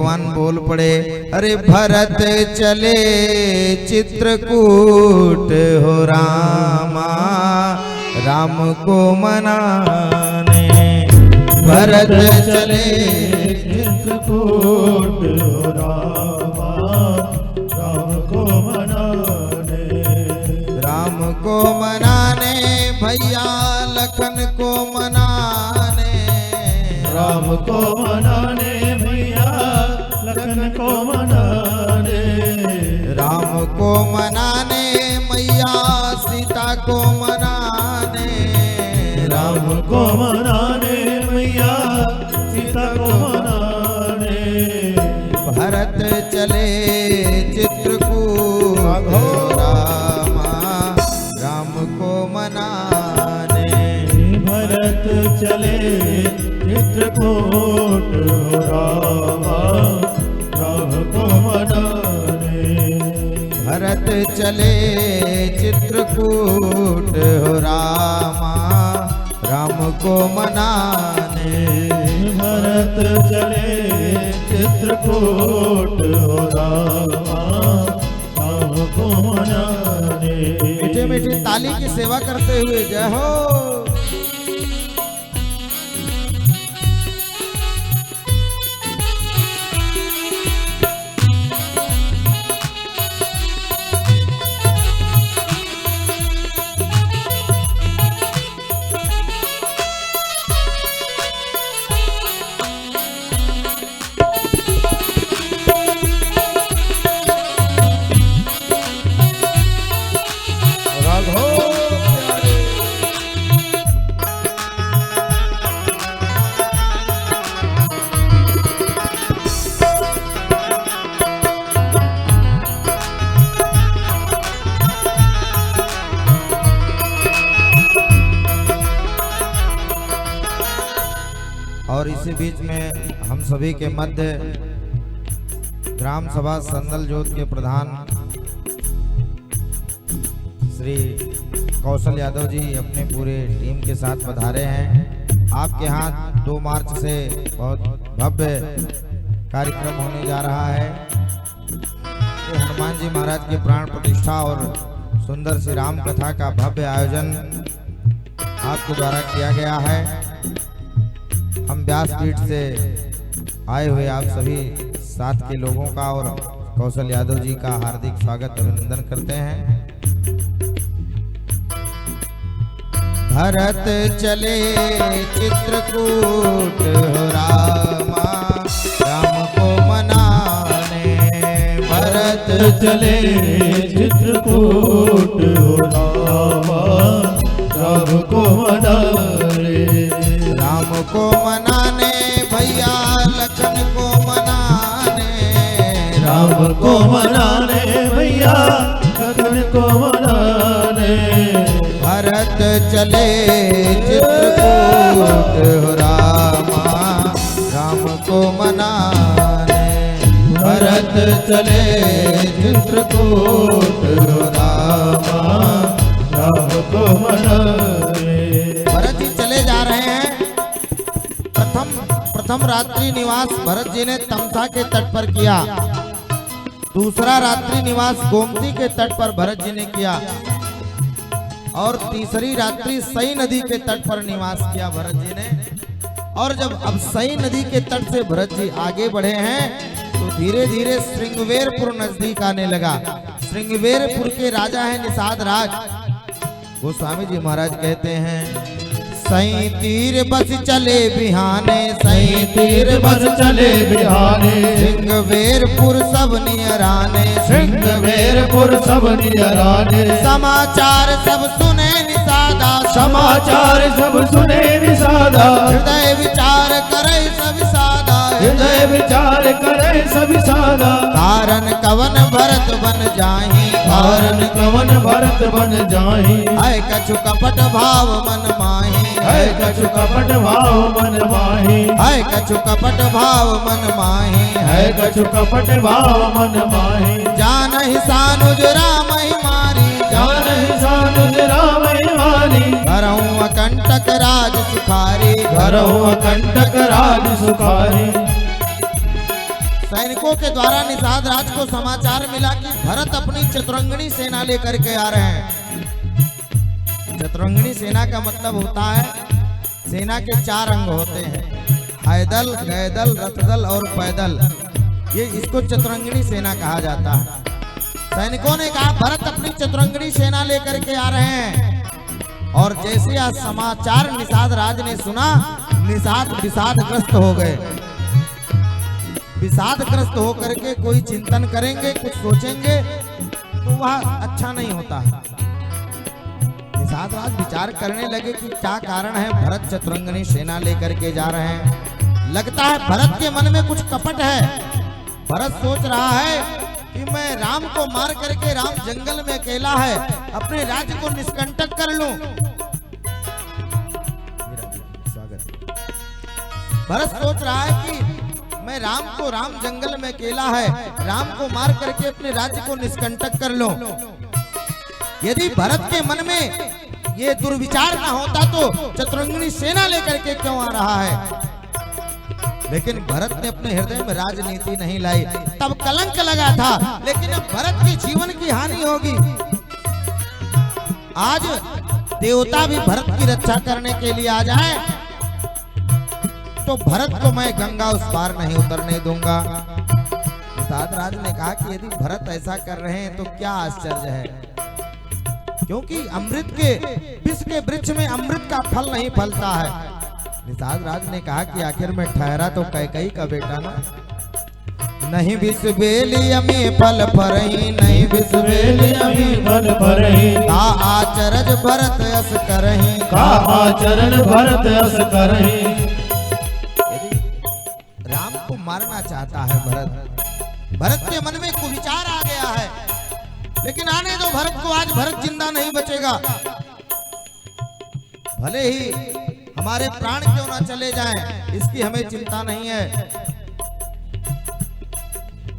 भगवान बोल पड़े, अरे भरत चले चित्रकूट हो रामा, राम को मनाने। भरत चले चित्रकूट हो रामा, राम को मनाने। राम को मनाने भैया लखन को मनाने। राम को मनाने भैया लखन को मनाने। राम को मनाने मैया सीता को मनाने। राम को मनाने मैया सीता को मनाने। भरत चले चित्रकूट रामा, राम को मनाने। भरत चले चित्रकूट रामा, राम को मनाने। भरत चले चित्रकूट रामा, राम को मनाने। भरत चले चित्रकूट रामा, राम को मनाने। मीठे मीठे ताली की सेवा करते हुए जय हो। और इसी बीच में हम सभी के मध्य ग्राम सभा संदल जोत के प्रधान श्री कौशल यादव जी अपने पूरे टीम के साथ पधारे हैं। आपके यहाँ 2 मार्च से बहुत भव्य कार्यक्रम होने जा रहा है। तो हनुमान जी महाराज के प्राण प्रतिष्ठा और सुंदर सी राम कथा का भव्य आयोजन आपके द्वारा किया गया है। हम व्यासपीठ से आए हुए आप सभी साथ के लोगों का और कौशल यादव जी का हार्दिक स्वागत अभिनंदन करते हैं। भरत चले चित्रकूट रामा, राम को मनाने। भरत चले चित्रकूट रामा, राम को मनाने। राम को मनाने भैया लखन को मनाने। राम को मनाने भैया लखन को मनाने। भरत चले चित्रकूट रामा, राम को मनाने। भरत चले चित्रकूट रामा, राम को मनाने। भरत जी चले जा रहे हैं। प्रथम रात्रि निवास भरत जी ने तमसा के तट पर किया। दूसरा रात्रि निवास गोमती के तट पर भरत जी ने किया और तीसरी रात्रि सई नदी के तट पर निवास किया भरत जी ने। और जब अब सई नदी के तट से भरत जी आगे बढ़े हैं तो धीरे धीरे श्रृंगवेरपुर नजदीक आने लगा। श्रृंगवेरपुर के राजा हैं निषाद राज। गोस्वामी जी महाराज कहते हैं, सई तीर बस चले बिहाने, सई तीर बस चले बिहाने। श्रृंगवेरपुर सब नियराने, श्रृंगवेरपुर सब नियराने। समाचार सब सुने निषादा, समाचार सब सुने निषादा। हृदय विचार करे सब सादा, हृदय विचार करे सब सादा। कारण कवन भरत बन जाहि, कारण कवन भरत बन जाहि। है कछु कपट भाव मन माहि, है कछु कपट भाव मन माहि। है कछु कपट भाव मन माहि, है कछु कपट भाव मन माहि। जानहि सानुज राम ही मारी, जानहि सानुज राम ही मारी। घरहु अकंटक राज सुखारी, घरहु अकंटक राज सुखारी। सैनिकों के द्वारा निषाद राज को समाचार मिला कि भरत अपनी चतुरंगिणी सेना लेकर के आ रहे हैं। चतुरंगिणी सेना का मतलब होता है, सेना के 4 अंग होते हैं, हैदल, गैदल, रथदल और पैदल। ये इसको चतुरंगिणी सेना कहा जाता है। सैनिकों ने कहा भरत अपनी चतुरंगिणी सेना लेकर के आ रहे हैं। और जैसे यह समाचार निषाद राज ने सुना, निषाद विषादग्रस्त हो गए। विषादग्रस्त होकर के कोई चिंतन करेंगे, कुछ सोचेंगे तो वह अच्छा नहीं होता है। निषाद राज विचार करने लगे कि क्या कारण है भरत चतुरंगिणी सेना लेकर के जा रहे हैं। लगता है भरत के मन में कुछ कपट है। भरत सोच रहा है कि मैं राम को मार करके, राम जंगल में अकेला है, अपने राज्य को निष्कंटक कर लूं। भरत सोच रहा है कि मैं राम जंगल में अकेला है, राम को मार करके अपने राज्य को निष्कंटक कर लूं। यदि भरत के मन में ये दुर्विचार ना होता तो चतुरंगिणी सेना लेकर के क्यों आ रहा है। लेकिन भरत ने अपने हृदय में राजनीति नहीं लाई, तब कलंक लगा था। लेकिन अब भरत के जीवन की हानि होगी। आज देवता भी भरत की रक्षा करने के लिए आ जाए तो भरत को मैं गंगा उस पार नहीं उतरने दूंगा। निषाद राज ने कहा कि यदि भरत ऐसा कर रहे हैं तो क्या आश्चर्य है, क्योंकि अमृत के विष के वृक्ष में अमृत का फल नहीं फलता है। निषाद राज ने कहा कि आखिर में ठहरा तो कैकेयी का बेटा ना। नहीं विष बेलिया में फल फरही, नहीं विष बेलिया में फल फरही, का आचरज भरत अस करही, का आचरण भरत अस करही। राम को मारना चाहता है भरत। भरत के मन में कुविचार आ गया है, लेकिन आने दो भरत को, आज भरत जिंदा नहीं बचेगा। भले ही हमारे प्राण क्यों ना चले जाएं, इसकी हमें चिंता नहीं है।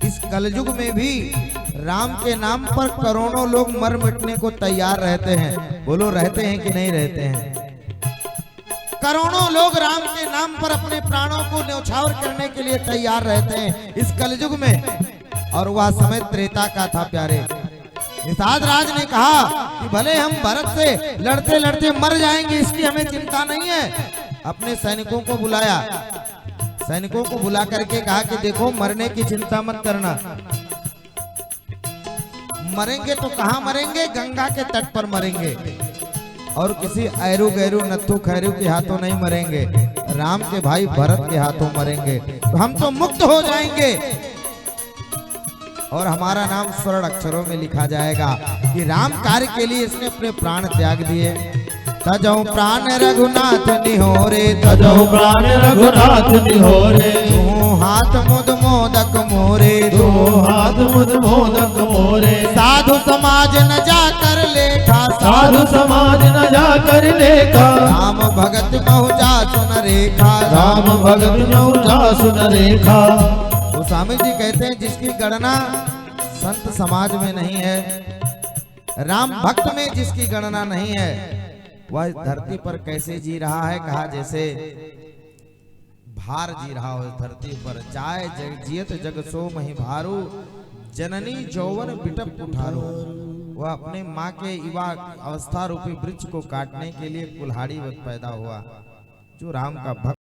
इस कलयुग में भी राम के नाम पर करोड़ों लोग मर मिटने को तैयार रहते हैं। बोलो रहते हैं कि नहीं रहते हैं? करोड़ों लोग राम के नाम पर अपने प्राणों को न्यौछावर करने के लिए तैयार रहते हैं इस कलयुग में। और वह समय त्रेता का था प्यारे। निषाद राज ने कहा कि भले हम भरत से लड़ते लड़ते मर जाएंगे, इसकी हमें चिंता नहीं है। अपने सैनिकों को बुलाया, सैनिकों को बुला करके कहा कि देखो मरने की चिंता मत करना। मरेंगे तो कहाँ मरेंगे? गंगा के तट पर मरेंगे, और किसी ऐरू गैरू नत्थु खैरू के हाथों नहीं मरेंगे, राम के भाई भरत के हाथों मरेंगे। तो हम तो मुक्त हो जाएंगे और हमारा नाम स्वर्ण अक्षरों में लिखा जाएगा कि राम कार्य के लिए इसने अपने प्राण त्याग दिए। तजौ प्राण रघुनाथ निहोरे, तजौ प्राण रघुनाथ निहोरे, तू हाथ मुद मोदक मोरे, तू हाथ मुद मोदक मोरे। साधु समाज न जाकर लेखा, साधु समाज न जाकर लेखा, राम भगत बहुजा सुन रेखा, राम भगत बहुजा सुन रेखा। तो स्वामी जी कहते हैं जिसकी गणना संत समाज में नहीं है, राम भक्त में जिसकी गणना नहीं है, वह इस धरती पर कैसे जी रहा है। कहा जैसे भार जी रहा हो इस धरती पर। जाय जग जियत जग सो मही भारू, जननी जौवन बिटप उठारू। वह अपने माँ के युवा अवस्था रूपी वृक्ष को काटने के लिए कुल्हाड़ी पैदा हुआ। जो राम का भक्त